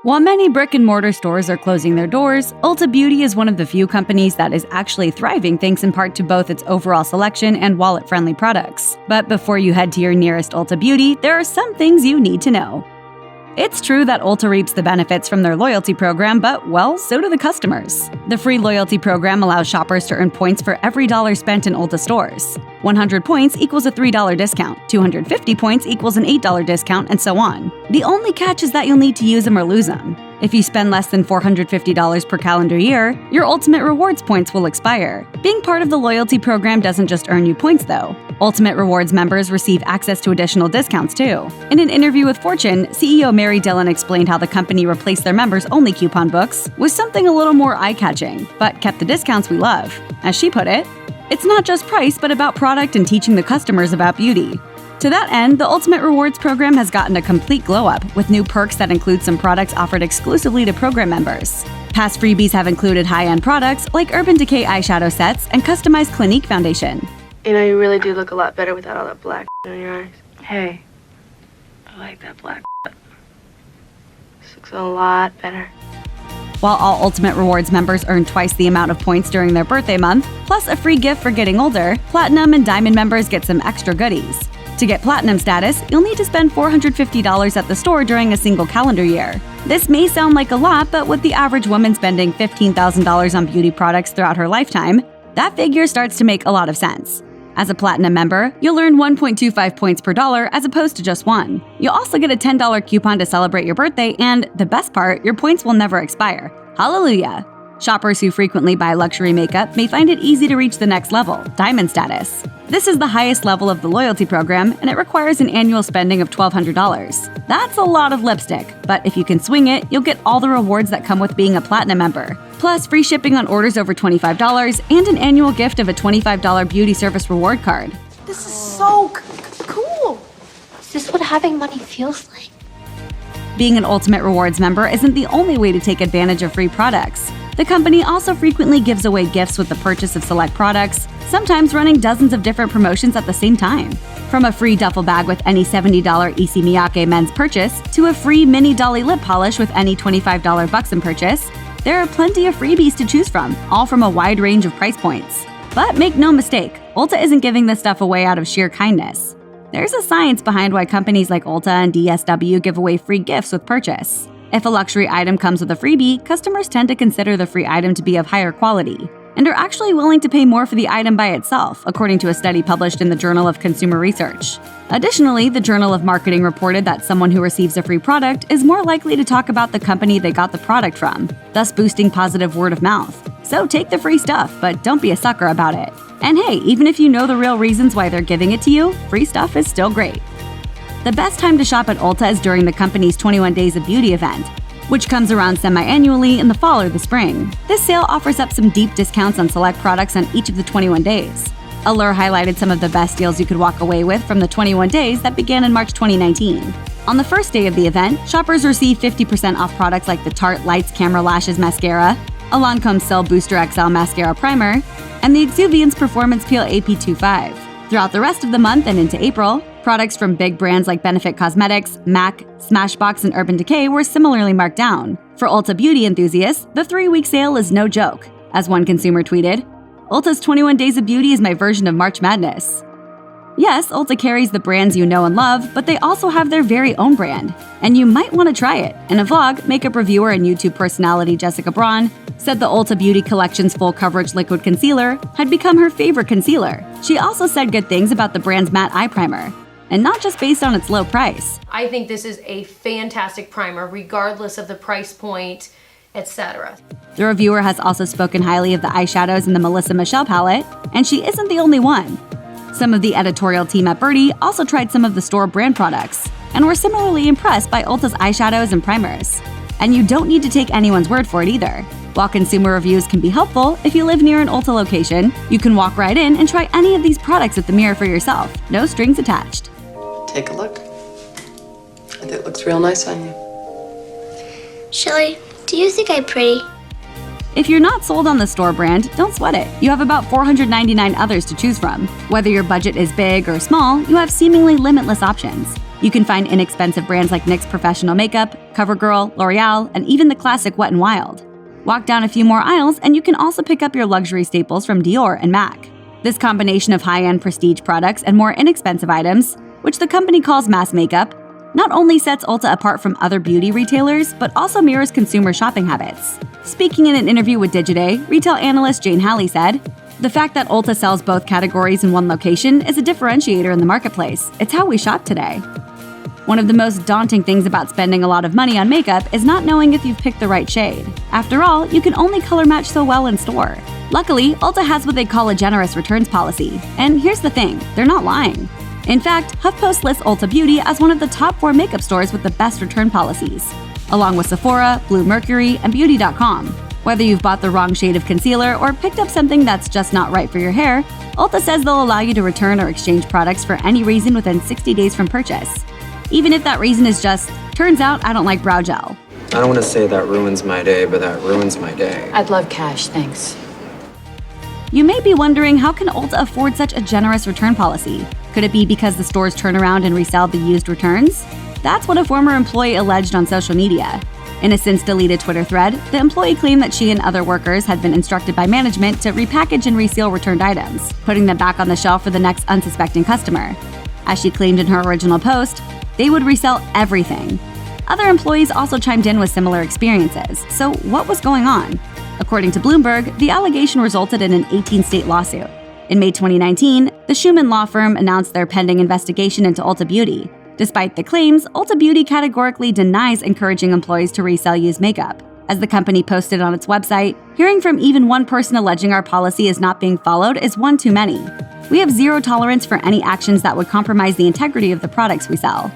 While many brick-and-mortar stores are closing their doors, Ulta Beauty is one of the few companies that is actually thriving thanks in part to both its overall selection and wallet-friendly products. But before you head to your nearest Ulta Beauty, there are some things you need to know. It's true that Ulta reaps the benefits from their loyalty program, but, well, so do the customers. The free loyalty program allows shoppers to earn points for every dollar spent in Ulta stores. 100 points equals a $3 discount, 250 points equals an $8 discount, and so on. The only catch is that you'll need to use them or lose them. If you spend less than $450 per calendar year, your Ultimate Rewards points will expire. Being part of the loyalty program doesn't just earn you points, though. Ultimate Rewards members receive access to additional discounts, too. In an interview with Fortune, CEO Mary Dillon explained how the company replaced their members-only coupon books with something a little more eye-catching, but kept the discounts we love. As she put it, "It's not just price, but about product and teaching the customers about beauty." To that end, the Ultimate Rewards program has gotten a complete glow-up, with new perks that include some products offered exclusively to program members. Past freebies have included high-end products like Urban Decay eyeshadow sets and customized Clinique foundation. You know, you really do look a lot better without all that black in your eyes. Hey, I like that black. This looks a lot better. While all Ultimate Rewards members earn twice the amount of points during their birthday month, plus a free gift for getting older, Platinum and Diamond members get some extra goodies. To get Platinum status, you'll need to spend $450 at the store during a single calendar year. This may sound like a lot, but with the average woman spending $15,000 on beauty products throughout her lifetime, that figure starts to make a lot of sense. As a Platinum member, you'll earn 1.25 points per dollar as opposed to just one. You'll also get a $10 coupon to celebrate your birthday, and the best part, your points will never expire. Hallelujah! Shoppers who frequently buy luxury makeup may find it easy to reach the next level, Diamond status. This is the highest level of the loyalty program, and it requires an annual spending of $1,200. That's a lot of lipstick, but if you can swing it, you'll get all the rewards that come with being a Platinum member. Plus, free shipping on orders over $25 and an annual gift of a $25 beauty service reward card. This is so cool! Is this what having money feels like? Being an Ultimate Rewards member isn't the only way to take advantage of free products. The company also frequently gives away gifts with the purchase of select products, sometimes running dozens of different promotions at the same time. From a free duffel bag with any $70 Issey Miyake men's purchase to a free mini dolly lip polish with any $25 Buxom purchase, there are plenty of freebies to choose from, all from a wide range of price points. But make no mistake, Ulta isn't giving this stuff away out of sheer kindness. There's a science behind why companies like Ulta and DSW give away free gifts with purchase. If a luxury item comes with a freebie, customers tend to consider the free item to be of higher quality, and are actually willing to pay more for the item by itself, according to a study published in the Journal of Consumer Research. Additionally, the Journal of Marketing reported that someone who receives a free product is more likely to talk about the company they got the product from, thus boosting positive word of mouth. So take the free stuff, but don't be a sucker about it. And hey, even if you know the real reasons why they're giving it to you, free stuff is still great. The best time to shop at Ulta is during the company's 21 Days of Beauty event, which comes around semi-annually in the fall or the spring. This sale offers up some deep discounts on select products on each of the 21 days. Allure highlighted some of the best deals you could walk away with from the 21 days that began in March 2019. On the first day of the event, shoppers receive 50% off products like the Tarte Lights Camera Lashes Mascara, a Lancome Cell Booster XL Mascara Primer, and the Exuviance Performance Peel AP25. Throughout the rest of the month and into April, products from big brands like Benefit Cosmetics, MAC, Smashbox, and Urban Decay were similarly marked down. For Ulta beauty enthusiasts, the 3-week sale is no joke. As one consumer tweeted, "Ulta's 21 Days of Beauty is my version of March Madness." Yes, Ulta carries the brands you know and love, but they also have their very own brand, and you might want to try it. In a vlog, makeup reviewer and YouTube personality Jessica Braun said the Ulta Beauty Collection's full coverage liquid concealer had become her favorite concealer. She also said good things about the brand's matte eye primer, and not just based on its low price. I think this is a fantastic primer, regardless of the price point, etc. The reviewer has also spoken highly of the eyeshadows in the Melissa Michelle palette, and she isn't the only one. Some of the editorial team at Birdie also tried some of the store brand products, and were similarly impressed by Ulta's eyeshadows and primers. And you don't need to take anyone's word for it either. While consumer reviews can be helpful, if you live near an Ulta location, you can walk right in and try any of these products at the mirror for yourself, no strings attached. Take a look. I think it looks real nice on you. Shelly, do you think I'm pretty? If you're not sold on the store brand, don't sweat it. You have about 499 others to choose from. Whether your budget is big or small, you have seemingly limitless options. You can find inexpensive brands like NYX Professional Makeup, CoverGirl, L'Oreal, and even the classic Wet n Wild. Walk down a few more aisles and you can also pick up your luxury staples from Dior and MAC. This combination of high-end prestige products and more inexpensive items, which the company calls mass makeup, not only sets Ulta apart from other beauty retailers, but also mirrors consumer shopping habits. Speaking in an interview with Digiday, retail analyst Jane Halley said, "The fact that Ulta sells both categories in one location is a differentiator in the marketplace. It's how we shop today." One of the most daunting things about spending a lot of money on makeup is not knowing if you've picked the right shade. After all, you can only color match so well in store. Luckily, Ulta has what they call a generous returns policy. And here's the thing, they're not lying. In fact, HuffPost lists Ulta Beauty as one of the top 4 makeup stores with the best return policies, along with Sephora, Bluemercury, and Beauty.com. Whether you've bought the wrong shade of concealer or picked up something that's just not right for your hair, Ulta says they'll allow you to return or exchange products for any reason within 60 days from purchase. Even if that reason is just, "Turns out I don't like brow gel." I don't want to say that ruins my day, but that ruins my day. I'd love cash, thanks. You may be wondering, how can Ulta afford such a generous return policy? Could it be because the stores turn around and resell the used returns? That's what a former employee alleged on social media. In a since-deleted Twitter thread, the employee claimed that she and other workers had been instructed by management to repackage and reseal returned items, putting them back on the shelf for the next unsuspecting customer. As she claimed in her original post, they would resell everything. Other employees also chimed in with similar experiences. So what was going on? According to Bloomberg, the allegation resulted in an 18-state lawsuit. In May 2019, the Schumann law firm announced their pending investigation into Ulta Beauty. Despite the claims, Ulta Beauty categorically denies encouraging employees to resell used makeup. As the company posted on its website, hearing from even one person alleging our policy is not being followed is one too many. We have zero tolerance for any actions that would compromise the integrity of the products we sell.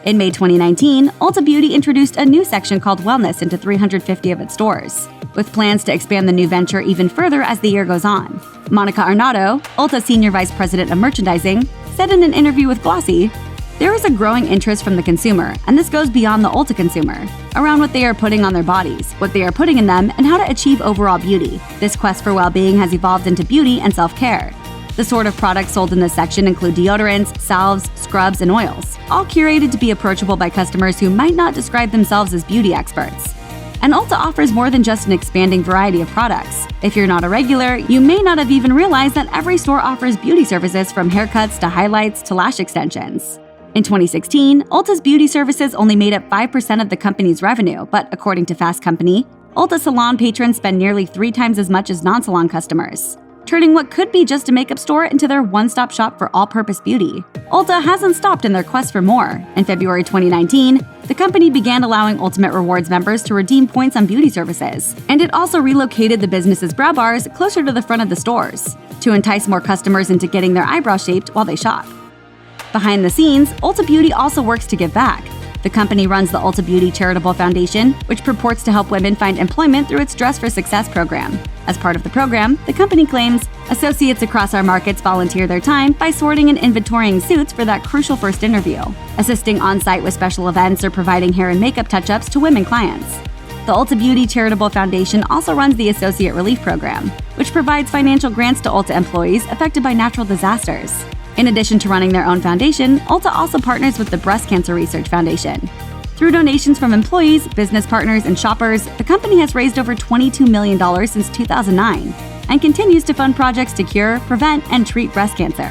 In May 2019, Ulta Beauty introduced a new section called Wellness into 350 of its stores, with plans to expand the new venture even further as the year goes on. Monica Arnaudo, Ulta Senior Vice President of Merchandising, said in an interview with Glossy, "There is a growing interest from the consumer, and this goes beyond the Ulta consumer, around what they are putting on their bodies, what they are putting in them, and how to achieve overall beauty. This quest for well-being has evolved into beauty and self-care." The sort of products sold in this section include deodorants, salves, scrubs, and oils, all curated to be approachable by customers who might not describe themselves as beauty experts. And Ulta offers more than just an expanding variety of products. If you're not a regular, you may not have even realized that every store offers beauty services from haircuts to highlights to lash extensions. In 2016, Ulta's beauty services only made up 5% of the company's revenue, but according to Fast Company, Ulta salon patrons spend nearly 3 times as much as non-salon customers, turning what could be just a makeup store into their one-stop shop for all-purpose beauty. Ulta hasn't stopped in their quest for more. In February 2019, the company began allowing Ultimate Rewards members to redeem points on beauty services, and it also relocated the business's brow bars closer to the front of the stores to entice more customers into getting their eyebrows shaped while they shop. Behind the scenes, Ulta Beauty also works to give back. The company runs the Ulta Beauty Charitable Foundation, which purports to help women find employment through its Dress for Success program. As part of the program, the company claims associates across our markets volunteer their time by sorting and inventorying suits for that crucial first interview, assisting on-site with special events, or providing hair and makeup touch-ups to women clients. The Ulta Beauty Charitable Foundation also runs the Associate Relief Program, which provides financial grants to Ulta employees affected by natural disasters. In addition to running their own foundation, Ulta also partners with the Breast Cancer Research Foundation. Through donations from employees, business partners, and shoppers, the company has raised over $22 million since 2009 and continues to fund projects to cure, prevent, and treat breast cancer.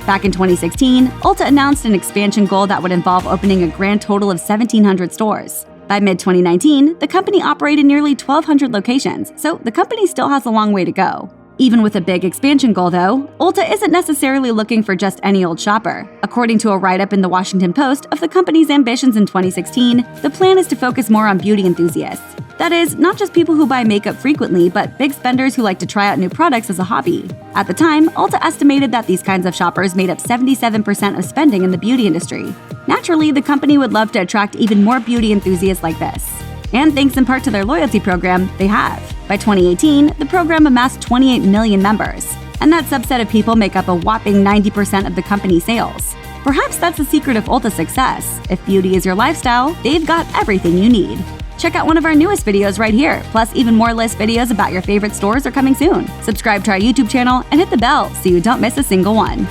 Back in 2016, Ulta announced an expansion goal that would involve opening a grand total of 1,700 stores. By mid-2019, the company operated nearly 1,200 locations, so the company still has a long way to go. Even with a big expansion goal, though, Ulta isn't necessarily looking for just any old shopper. According to a write-up in the Washington Post of the company's ambitions in 2016, the plan is to focus more on beauty enthusiasts. That is, not just people who buy makeup frequently, but big spenders who like to try out new products as a hobby. At the time, Ulta estimated that these kinds of shoppers made up 77% of spending in the beauty industry. Naturally, the company would love to attract even more beauty enthusiasts like this. And thanks in part to their loyalty program, they have. By 2018, the program amassed 28 million members, and that subset of people make up a whopping 90% of the company's sales. Perhaps that's the secret of Ulta's success. If beauty is your lifestyle, they've got everything you need. Check out one of our newest videos right here, plus even more list videos about your favorite stores are coming soon. Subscribe to our YouTube channel and hit the bell so you don't miss a single one.